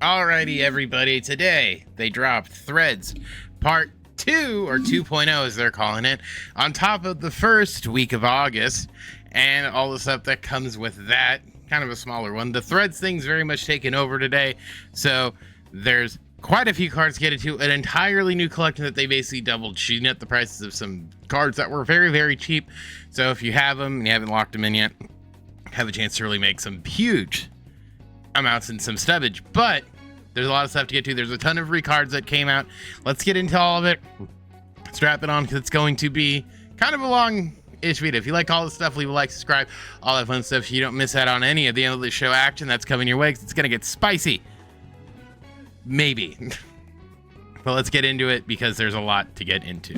Alrighty, everybody. Today they dropped Threads Part 2 or 2.0 as they're calling it, on top of the first week of August and all the stuff that comes with that. Kind of a smaller one. The Threads thing's very much taken over today, so there's quite a few cards to get into. An entirely new collection that they basically doubled, shooting up the prices of some cards that were very, very cheap. So if you have them and you haven't locked them in yet, have a chance to really make some huge amounts in some stubbage. But there's a lot of stuff to get to. There's a ton of free cards that came out. Let's get into all of it. Strap it on because it's going to be kind of a long-ish video. If you like all this stuff, leave a like, subscribe, all that fun stuff so you don't miss out on any of the end of the show action that's coming your way, because it's going to get spicy. Maybe. But let's get into it because there's a lot to get into.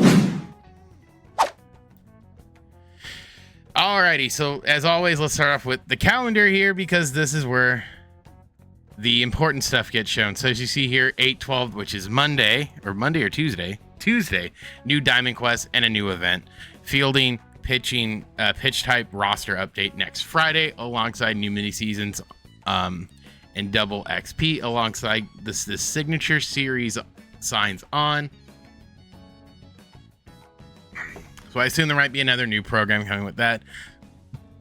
Alrighty, so as always, let's start off with the calendar here because this is where the important stuff gets shown. So as you see here, 8/12, which is Monday or Tuesday, new Diamond Quest and a new event. Fielding, pitching, pitch type roster update next Friday, alongside new mini seasons and double XP, alongside this signature series signs on. So I assume there might be another new program coming with that,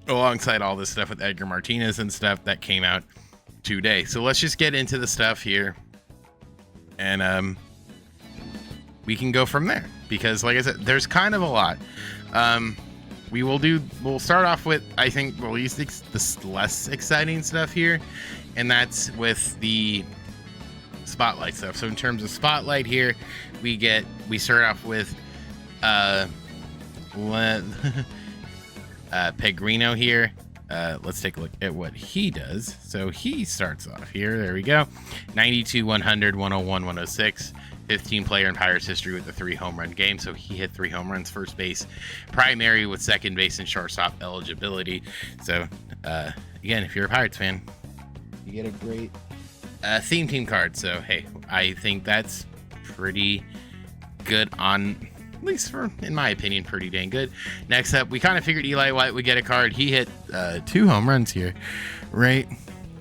alongside all this stuff with Edgar Martinez and stuff that came out today. So let's just get into the stuff here, and we can go from there, because like I said, there's kind of a lot. We'll start off with, I think, the less exciting stuff here, and that's with the spotlight stuff. So in terms of spotlight here, we start off with Pegrino here. Let's take a look at what he does. So he starts off here. There we go. 92, 100, 101, 106. 15 player in Pirates history with a 3 home run game. So he hit 3 home runs, first base, primary with second base and shortstop eligibility. So again, if you're a Pirates fan, you get a great theme team card. So hey, I think that's pretty good, on at least for, in my opinion, pretty dang good. Next up, we kind of figured Eli White would get a card. He hit 2 home runs here, right?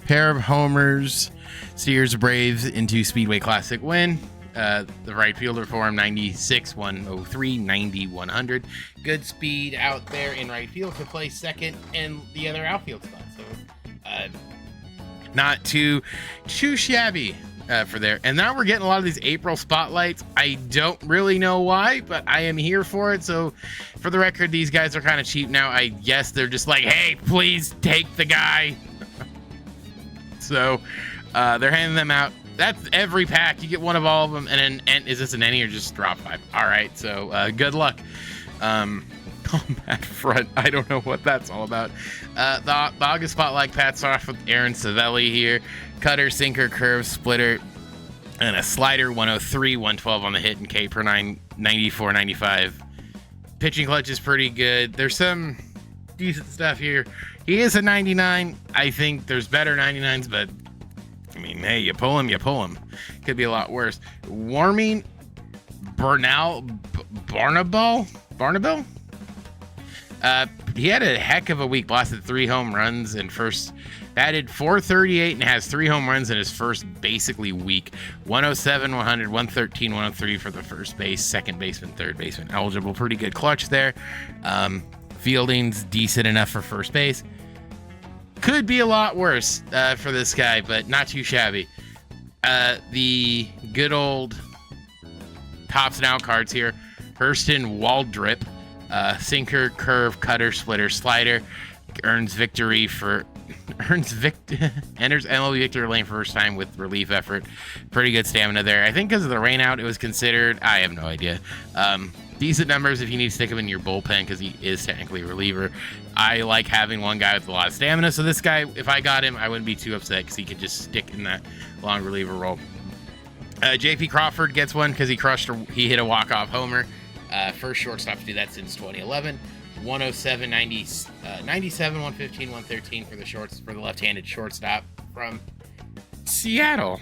Pair of homers, steers Braves into Speedway Classic win. The right fielder for him, 96, 103, 90, 100. Good speed out there in right field to play second and the other outfield spot. So not too shabby for there. And now we're getting a lot of these April spotlights. I don't really know why, but I am here for it. So for the record, these guys are kind of cheap now. I guess they're just like, hey, please take the guy. So they're handing them out. That's every pack. You get one of all of them. And then, is this an any or just drop 5? All right. So good luck. Combat front. I don't know what that's all about. The August spotlight pats off with Aaron Savelli here. Cutter, sinker, curve, splitter, and a slider. 103, 112 on the hit and K per 94, 95. Pitching clutch is pretty good. There's some decent stuff here. He is a 99. I think there's better 99s, but I mean, hey, you pull him. Could be a lot worse. Warming, Barnabel. He had a heck of a week. Blasted 3 home runs and first batted .438 and has 3 home runs in his first basically week. 107, 100, 113, 103 for the first base, second baseman, third baseman eligible. Pretty good clutch there. Fielding's decent enough for first base. Could be a lot worse for this guy, but not too shabby. The good old tops and out cards here. Hurston Waldrip. Sinker, curve, cutter, splitter, slider. Enters MLB victory lane for first time with relief effort. Pretty good stamina there. I think because of the rain out, it was considered. I have no idea. Decent numbers if you need to stick him in your bullpen, because he is technically a reliever. I like having one guy with a lot of stamina. So this guy, if I got him, I wouldn't be too upset because he could just stick in that long reliever role. JP Crawford gets one because he hit a walk-off homer. First shortstop to do that since 2011. 107, 90, 97, 115, 113 for the left-handed shortstop from Seattle.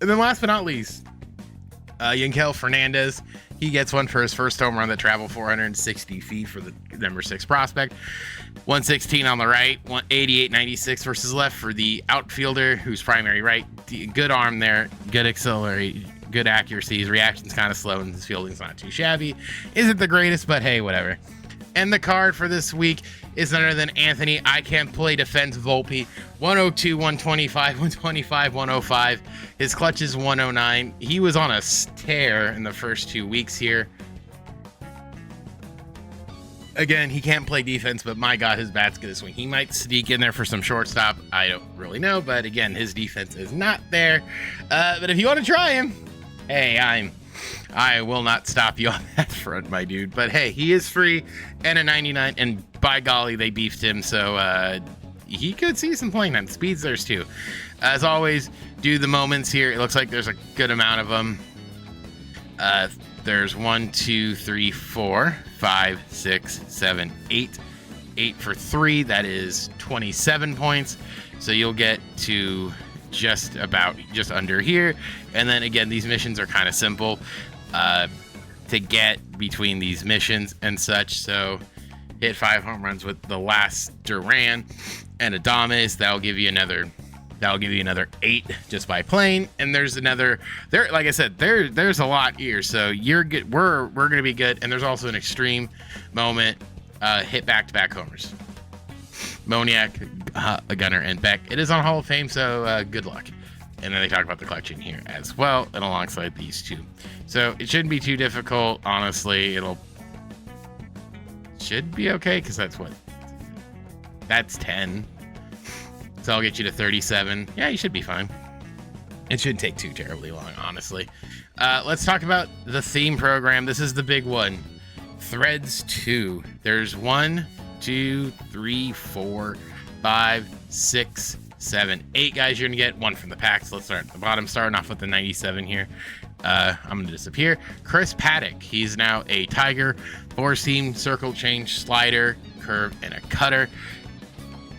And then last but not least, Yankel Fernandez, he gets one for his first home run that traveled 460 feet for the number 6 prospect. 116 on the right, 188.96 versus left for the outfielder, who's primary right. Good arm there, good accelerate, good accuracy. His reaction's kind of slow, and his fielding's not too shabby. Isn't the greatest, but hey, whatever. And the card for this week is none other than Anthony I Can't Play Defense Volpe. 102, 125, 125, 105. His clutch is 109. He was on a tear in the first 2 weeks here. Again, he can't play defense, but my God, his bat's gonna swing. He might sneak in there for some shortstop. I don't really know, but again, his defense is not there. But if you want to try him, hey, I will not stop you on that front, my dude. But hey, he is free and a 99, and by golly, they beefed him, so he could see some playing time. Speed's theirs too. As always, do the moments here. It looks like there's a good amount of them. There's 1, 2, 3, 4, 5, 6, 7, 8. 8 for 3. That is 27 points. So you'll get to just under here. And then again, these missions are kind of simple to get between these missions and such. So hit 5 home runs with the last Duran and Adames. That'll give you another 8 just by playing. And there's another there, like I said, there's a lot here, so you're good. We're gonna be good. And there's also an extreme moment, hit back-to-back homers. Moniak, Gunnar, and Beck. It is on Hall of Fame, so good luck. And then they talk about the collection here as well, and alongside these two. So it shouldn't be too difficult, honestly. Should be okay, because that's 10. So I'll get you to 37. Yeah, you should be fine. It shouldn't take too terribly long, honestly. Let's talk about the theme program. This is the big one. Threads 2. There's 1, 2, 3, 4, 5, 6, 7, 8 guys you're going to get. 1 from the packs. Let's start at the bottom, starting off with the 97 here. I'm going to disappear. Chris Paddock. He's now a Tiger. 4-seam, circle change, slider, curve, and a cutter.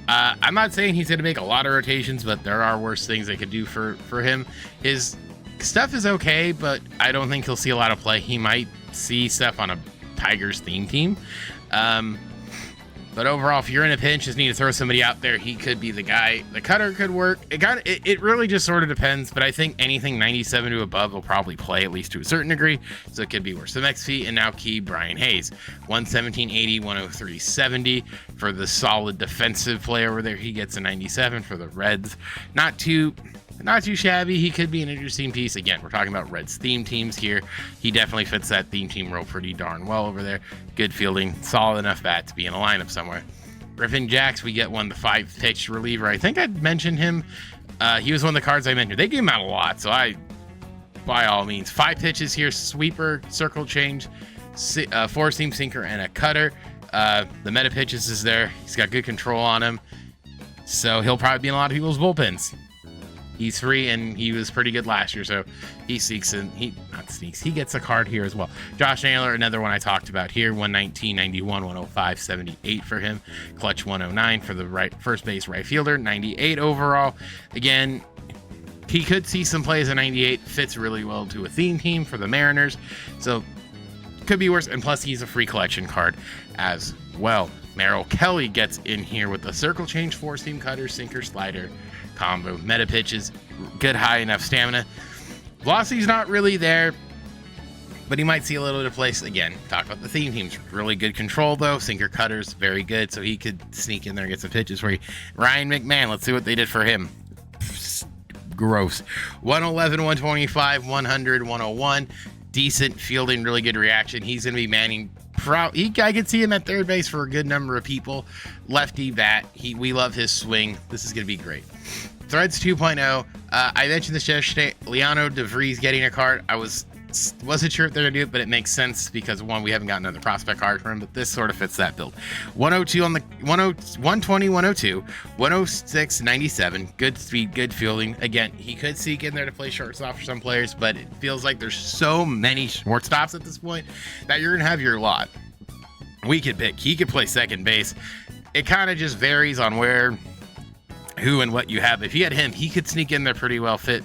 I'm not saying he's going to make a lot of rotations, but there are worse things they could do for him. His stuff is okay, but I don't think he'll see a lot of play. He might see stuff on a Tigers theme team. But overall, if you're in a pinch, just need to throw somebody out there, he could be the guy. The cutter could work. It really just sort of depends, but I think anything 97 to above will probably play, at least to a certain degree, so it could be worse. So XP and now key Brian Hayes. 117.80, 103.70 for the solid defensive play over there. He gets a 97 for the Reds. Not too shabby. He could be an interesting piece. Again, we're talking about Reds theme teams here. He definitely fits that theme team role pretty darn well over there. Good fielding, solid enough bat to be in a lineup somewhere. Griffin Jacks, we get one, the 5-pitch reliever. I think I mentioned him. He was one of the cards I mentioned. They gave him out a lot, so by all means, 5 pitches here: sweeper, circle change, 4-seam sinker, and a cutter. The meta pitches is there. He's got good control on him, so he'll probably be in a lot of people's bullpens. He's free, and he was pretty good last year, so he gets a card here as well. Josh Naylor, another one I talked about here, 119, 91, 105, 78 for him. Clutch 109 for the first base right fielder, 98 overall. Again, he could see some plays at 98, fits really well to a theme team for the Mariners, so could be worse, and plus he's a free collection card as well. Merrill Kelly gets in here with the circle change, 4-seam cutter, sinker, slider combo, meta pitches, good high enough stamina. Velocity's not really there, but he might see a little bit of place. Again, talk about the theme teams. Really good control though. Sinker cutters, very good. So he could sneak in there and get some pitches for you. Ryan McMahon, let's see what they did for him. Gross. 111, 125, 100, 101. Decent fielding, really good reaction. He's going to be manning. I could see him at third base for a good number of people. Lefty bat. We love his swing. This is going to be great. Threads 2.0. I mentioned this yesterday. Leonardo DeVries getting a card. I wasn't sure if they're going to do it, but it makes sense because, one, we haven't gotten another prospect card for him, but this sort of fits that build. 102 on the 120, 102, 106, 97. Good speed, good fielding. Again, he could sneak in there to play shortstop for some players, but it feels like there's so many shortstops at this point that you're going to have your lot. We could pick. He could play second base. It kind of just varies on who and what you have. If you had him, he could sneak in there pretty well, fit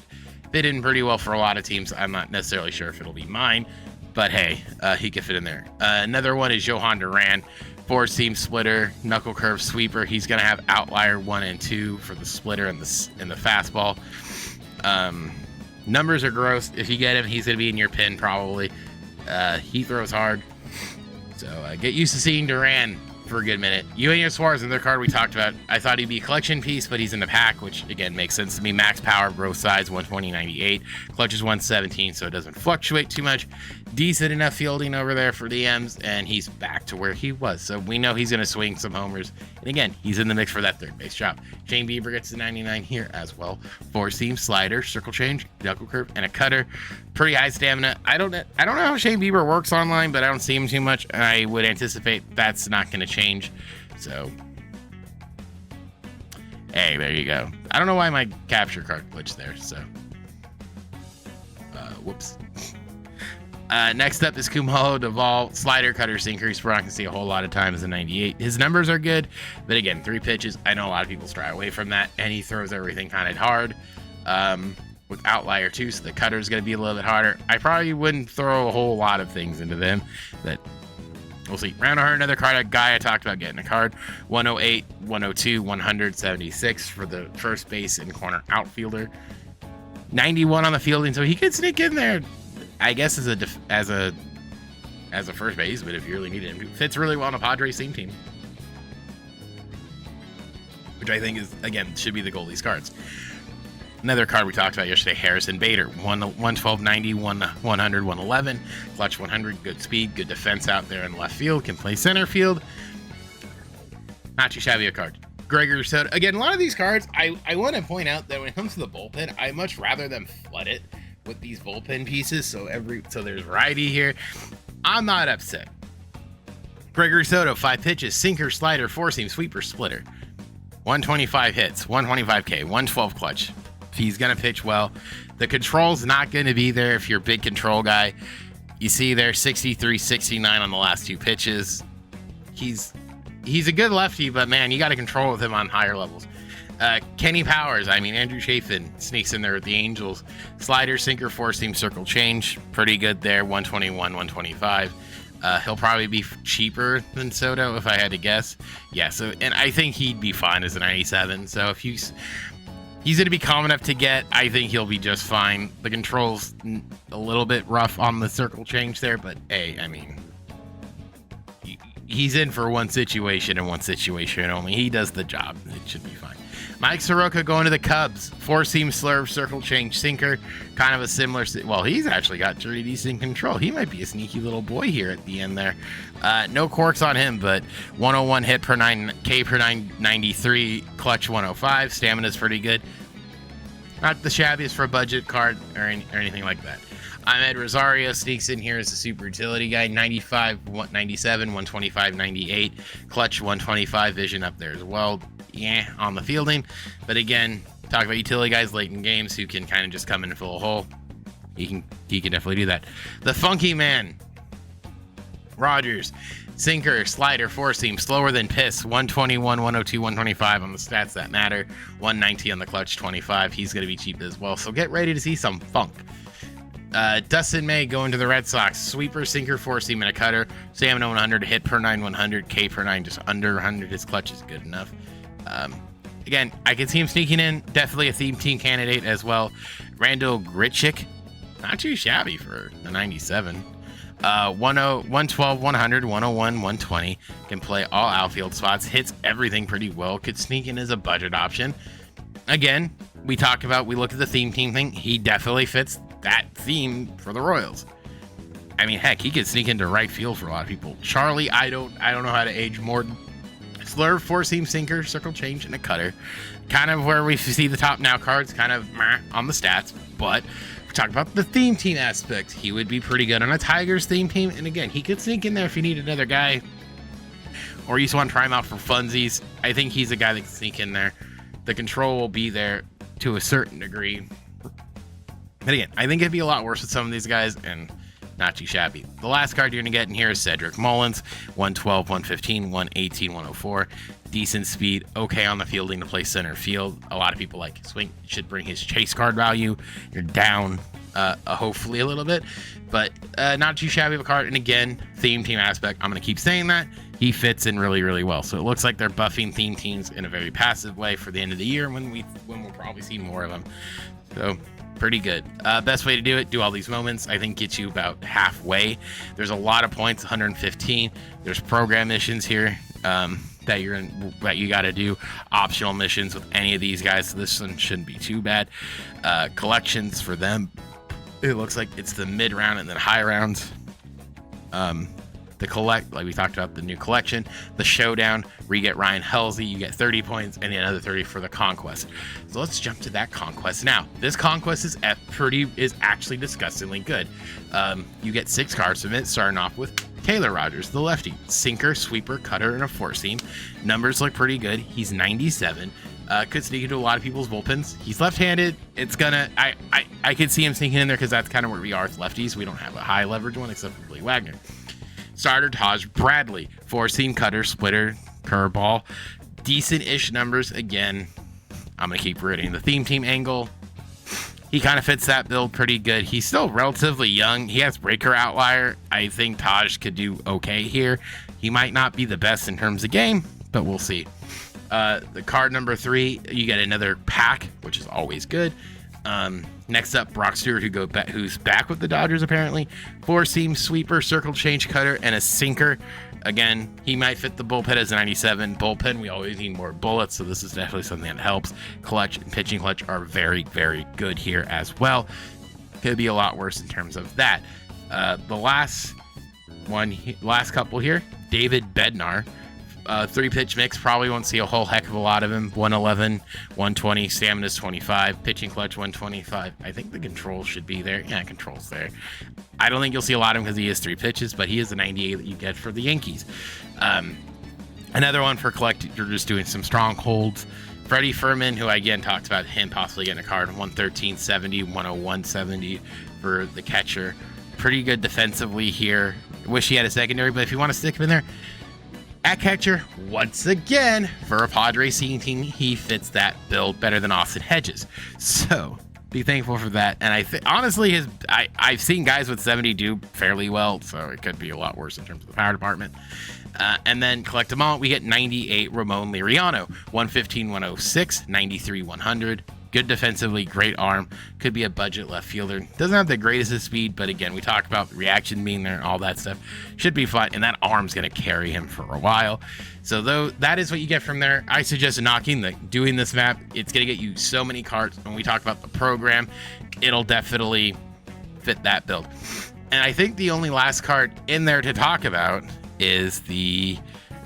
fit in pretty well for a lot of teams. I'm not necessarily sure if it'll be mine, but hey, he could fit in there. Another one is Johan Duran, 4-seam splitter, knuckle curve sweeper. He's going to have outlier 1 and 2 for the splitter and the fastball. Numbers are gross. If you get him, he's going to be in your pin probably. He throws hard. So get used to seeing Duran for a good minute. Eugenio Suarez, another card we talked about. I thought he'd be a collection piece, but he's in the pack, which again makes sense to me. Max power, growth size, 120/98. Clutch is 117, so it doesn't fluctuate too much. Decent enough fielding over there for the M's, and he's back to where he was. So we know he's going to swing some homers. And again, he's in the mix for that third base job. Shane Bieber gets the 99 here as well. 4-seam slider, circle change, knuckle curve, and a cutter. Pretty high stamina. I don't know how Shane Bieber works online, but I don't see him too much. I would anticipate that's not going to change. So, hey, there you go. I don't know why my capture card glitched there. So, whoops. Next up is Kumho Duvall, slider, cutter, sinker. We're not going to see a whole lot of times in 98. His numbers are good, but again, 3 pitches. I know a lot of people stray away from that, and he throws everything kind of hard with outlier too, so the cutter is going to be a little bit harder. I probably wouldn't throw a whole lot of things into them, but we'll see. Round her, another card, a guy I talked about getting a card. 108, 102, 176 for the first base and corner outfielder. 91 on the fielding, so he could sneak in there. I guess as a first baseman if you really need him. Fits really well on a Padres team, which I think is, again, should be the goal of these cards. Another card we talked about yesterday, Harrison Bader, 112/90, 100, 111, clutch 100, good speed, good defense out there in left field, can play center field. Not too shabby a card. Gregory Soto, again, a lot of these cards, I want to point out that when it comes to the bullpen, I much rather them flood it with these bullpen pieces, so there's variety here. I'm not upset. Gregory Soto, 5 pitches, sinker, slider, 4-seam, sweeper, splitter. 125 hits, 125K, 112 clutch. He's going to pitch well. The control's not going to be there if you're a big control guy. You see there, 63, 69 on the last 2 pitches. He's a good lefty, but man, you got to control with him on higher levels. Kenny Powers, Andrew Chafin sneaks in there with the Angels. Slider, sinker, 4-seam, circle change. Pretty good there, 121, 125. He'll probably be cheaper than Soto if I had to guess. Yeah, so, and I think he'd be fine as a 97. So if he's going to be calm enough to get, I think he'll be just fine. The control's a little bit rough on the circle change there, but hey, he's in for one situation and one situation only. He does the job. It should be fine. Mike Soroka going to the Cubs. 4-seam slurve, circle change, sinker. Kind of a similar... Well, he's actually got pretty decent control. He might be a sneaky little boy here at the end there. No corks on him, but 101 hit per 9, K per 993, clutch 105. Stamina's pretty good. Not the shabbiest for a budget card or anything like that. Ahmed Rosario sneaks in here as a super utility guy. 95, 97, 125, 98. Clutch 125, vision up there as well. Yeah, on the fielding. But again, talk about utility guys late in games who can kind of just come in and fill a hole. He can definitely do that. The funky man, Rogers. Sinker, slider, 4-seam, slower than piss. 121, 102, 125 on the stats that matter. 190 on the clutch, 25. He's going to be cheap as well. So get ready to see some funk. Dustin May going to the Red Sox. Sweeper, sinker, 4-seam, and a cutter. Stamina 100, hit per 9 100, K per 9 just under 100. His clutch is good enough. Again, I can see him sneaking in. Definitely a theme team candidate as well. Randall Grichuk, not too shabby for a 97. 112, 100, 101, 120. Can play all outfield spots. Hits everything pretty well. Could sneak in as a budget option. Again, we look at the theme team thing. He definitely fits that theme for the Royals. Heck, he could sneak into right field for a lot of people. Charlie, I don't know how to age more. Slurve, 4-seam, sinker, circle change, and a cutter. Kind of where we see the top now cards, kind of on the stats. But if we talk about the theme team aspect, he would be pretty good on a Tigers theme team. And again, he could sneak in there if you need another guy, or you just want to try him out for funsies. I think he's a guy that can sneak in there. The control will be there to a certain degree. But again, I think it'd be a lot worse with some of these guys, and Not too shabby. The last card you're going to get in here is Cedric Mullins, 112, 115, 118, 104. Decent speed, okay on the fielding to play center field. A lot of people like swing, should bring his chase card value. You're down hopefully a little bit, but not too shabby of a card. And again, theme team aspect, I'm going to keep saying that. He fits in really, really well. So it looks like they're buffing theme teams in a very passive way for the end of the year when we'll probably see more of them. So pretty good. Best way to do it, do all these moments, I think gets you about halfway. There's a lot of points, 115. There's program missions here that you got to do, optional missions with any of these guys. So this one shouldn't be too bad. Collections for them, it looks like it's the mid round and then high rounds. The collect, like we talked about, the new collection, the showdown, where you get Ryan Helsley, you get 30 points, and another 30 for the conquest. So let's jump to that conquest now. This conquest is actually disgustingly good. You get 6 cards from it, starting off with Taylor Rogers, the lefty, sinker, sweeper, cutter, and a four seam. Numbers look pretty good. He's 97. Could sneak into a lot of people's bullpens. He's left-handed. It's gonna, I could see him sneaking in there because that's kind of where we are with lefties. We don't have a high leverage one except for Billy Wagner. Starter Taj Bradley, four-seam cutter, splitter, curveball, decent-ish numbers. Again, I'm gonna keep rooting the theme team angle. He kind of fits that build pretty good. He's still relatively young. He has breaker outlier. I think Taj could do okay here. He might not be the best in terms of game, but we'll see. The card number 3, you get another pack, which is always good. Next up, Brock Stewart, who's back with the Dodgers apparently. Four-seam sweeper, circle change cutter, and a sinker. Again, he might fit the bullpen as a 97. Bullpen, we always need more bullets, so this is definitely something that helps. Clutch and pitching clutch are very, very good here as well. Could be a lot worse in terms of that. The last couple here, David Bednar. 3-pitch mix, probably won't see a whole heck of a lot of him. 111, 120, stamina's 25, pitching clutch 125. I think the control should be there. Yeah, control's there. I don't think you'll see a lot of him because he has 3 pitches, but he is the 98 that you get for the Yankees. Another one for collectors doing some strongholds. Freddie Furman, who I again talked about him possibly getting a card, 113, 70, 101, 70 for the catcher. Pretty good defensively here. Wish he had a secondary, but if you want to stick him in there, at catcher, once again, for a Padres team, he fits that build better than Austin Hedges. So be thankful for that. And I think, honestly, I've seen guys with 70 do fairly well, so it could be a lot worse in terms of the power department. And then collect them all, we get 98 Ramon Liriano, 115, 106, 93, 100. Good defensively, great arm. Could be a budget left fielder. Doesn't have the greatest of speed, but again, we talked about reaction being there and all that stuff. Should be fun, and that arm's going to carry him for a while. So though that is what you get from there. I suggest doing this map. It's going to get you so many cards. When we talk about the program, it'll definitely fit that build. And I think the only last card in there to talk about is the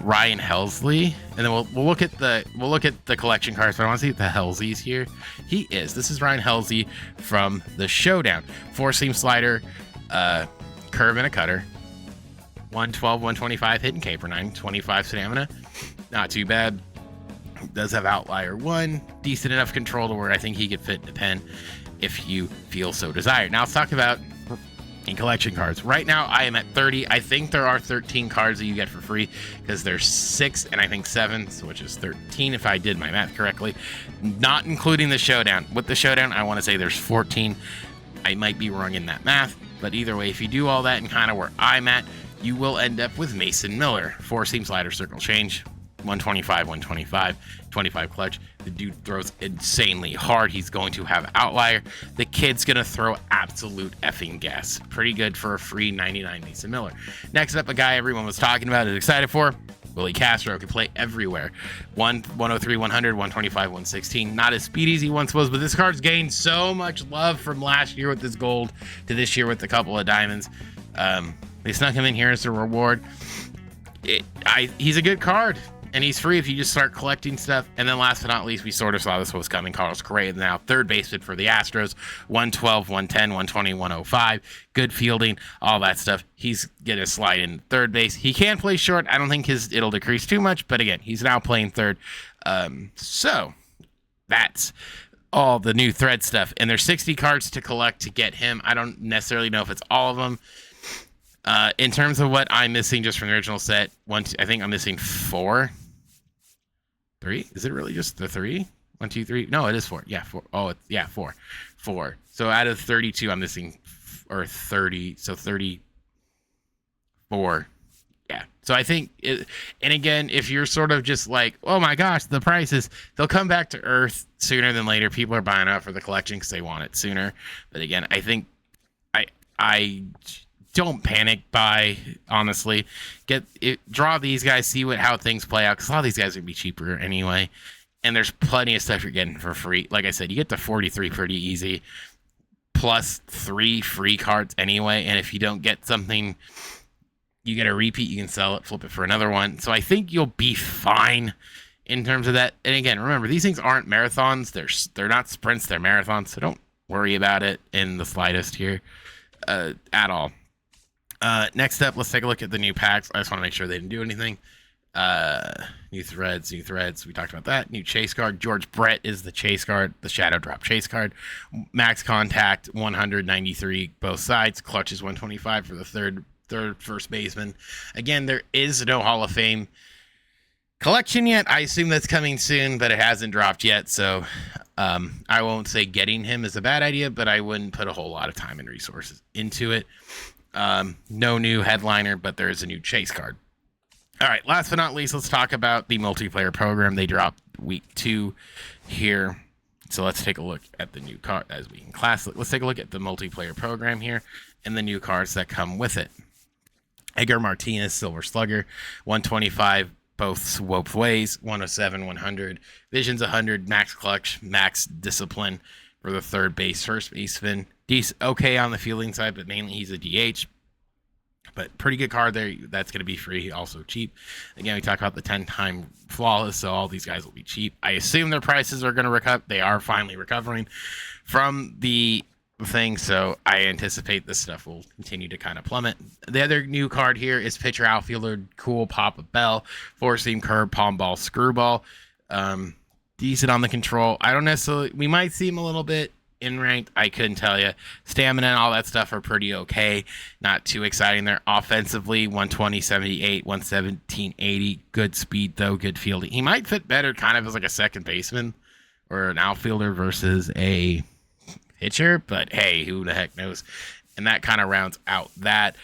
Ryan Helsley, and then we'll look at the collection cards, but I want to see the Helsleys here. This is Ryan Helsley from the Showdown. 4-seam slider, curve and a cutter, 112, 125 hit and K per 9, 25 stamina. Not too bad. Does have outlier 1, decent enough control to where I think he could fit in a pen if you feel so desired. Now let's talk about collection cards. Right now I am at 30. I think there are 13 cards that you get for free because there's 6 and I think 7, which is 13 if I did my math correctly, not including the Showdown. With the Showdown, I want to say there's 14. I might be wrong in that math, but either way, if you do all that and kind of where I'm at, you will end up with Mason Miller. 4-seam slider, circle change, 125, 125, 25 clutch. The dude throws insanely hard. He's going to have outlier. The kid's going to throw absolute effing gas. Pretty good for a free 99 Mason Miller. Next up, a guy everyone was talking about, is excited for. Willie Castro can play everywhere. 103, 100, 125, 116. Not as speedy as he once was, but this card's gained so much love from last year with this gold to this year with a couple of diamonds. They snuck him in here as a reward. He's a good card. And he's free if you just start collecting stuff. And then last but not least, we sort of saw this was coming. Carlos Correa, now third baseman for the Astros. 112, 110, 120, 105. Good fielding, all that stuff. He's going to slide in third base. He can play short. I don't think it'll decrease too much. But again, he's now playing third. So that's all the new thread stuff. And there's 60 cards to collect to get him. I don't necessarily know if it's all of them. In terms of what I'm missing just from the original set, I think I'm missing 4. 3? Is it really just the 3? 1, 2, 3? No, it is 4. Yeah, 4. Oh, yeah, 4. 4. So out of 32, I'm missing, or 30. So 34. Yeah. So I think, and again, if you're sort of just like, oh my gosh, the prices, they'll come back to earth sooner than later. People are buying up for the collection because they want it sooner. But again, I think I don't panic buy, honestly. Draw these guys, see how things play out, because a lot of these guys are going to be cheaper anyway. And there's plenty of stuff you're getting for free. Like I said, you get to 43 pretty easy, plus 3 free cards anyway. And if you don't get something, you get a repeat, you can sell it, flip it for another one. So I think you'll be fine in terms of that. And again, remember, these things aren't marathons. They're not sprints, they're marathons. So don't worry about it in the slightest here at all. Next up, let's take a look at the new packs. I just want to make sure they didn't do anything. New threads. We talked about that. New chase card. George Brett is the chase card, the shadow drop chase card. Max contact 193 both sides. Clutch is 125 for the third first baseman. Again, there is no Hall of Fame collection yet. I assume that's coming soon, but it hasn't dropped yet. So I won't say getting him is a bad idea, but I wouldn't put a whole lot of time and resources into it. No new headliner, but there is a new chase card. All right, last but not least, let's talk about the multiplayer program. They dropped week 2 here. So let's take a look at the new card as we can class. Let's take a look at the multiplayer program here and the new cards that come with it. Edgar Martinez, Silver Slugger, 125 both ways, 107, 100. Visions 100, max clutch, max discipline for the third base, first baseman. Okay on the fielding side, but mainly he's a DH. But pretty good card there. That's going to be free, also cheap. Again, we talked about the 10-time flawless, so all these guys will be cheap. I assume their prices are going to recover. They are finally recovering from the thing, so I anticipate this stuff will continue to kind of plummet. The other new card here is pitcher outfielder Cool Papa Bell, four-seam curve, palm ball, screwball. Decent on the control. I don't necessarily, we might see him a little bit in ranked, I couldn't tell you. Stamina and all that stuff are pretty okay. Not too exciting there. Offensively, 120, 78, 117, 80. Good speed, though. Good fielding. He might fit better kind of as like a second baseman or an outfielder versus a pitcher, but hey, who the heck knows? And that kind of rounds out that.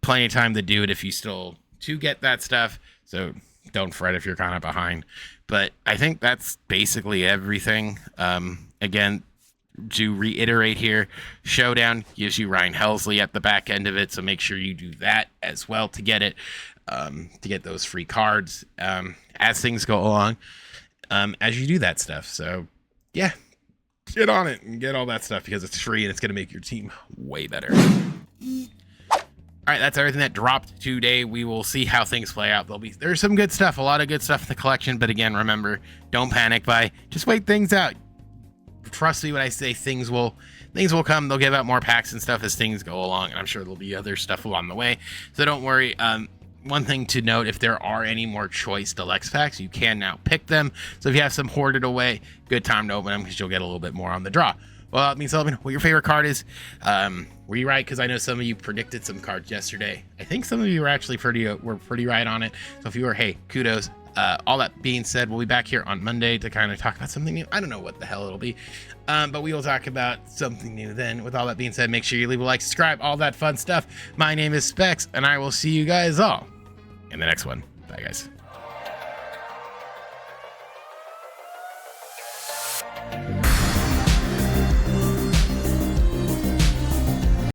Plenty of time to do it if you still to get that stuff. So don't fret if you're kind of behind. But I think that's basically everything. Again, to reiterate here, Showdown gives you Ryan Helsley at the back end of it, so make sure you do that as well to get it, to get those free cards as things go along, as you do that stuff. So yeah, get on it and get all that stuff because it's free and it's going to make your team way better. All right, that's everything that dropped today. We will see how things play out. There's some good stuff, a lot of good stuff in the collection, but again, remember, don't panic buy. Just wait things out. Trust me when I say things will come. They'll give out more packs and stuff as things go along, and I'm sure there'll be other stuff along the way. So don't worry. One thing to note, if there are any more choice deluxe packs, you can now pick them. So if you have some hoarded away, good time to open them because you'll get a little bit more on the draw. Well, that means let me know what your favorite card is. Were you right? Because I know some of you predicted some cards yesterday. I think some of you were actually pretty right on it. So if you were, hey, kudos. All that being said, we'll be back here on Monday to kind of talk about something new. I don't know what the hell it'll be, but we will talk about something new then. With all that being said, make sure you leave a like, subscribe, all that fun stuff. My name is Specs, and I will see you guys all in the next one. Bye, guys.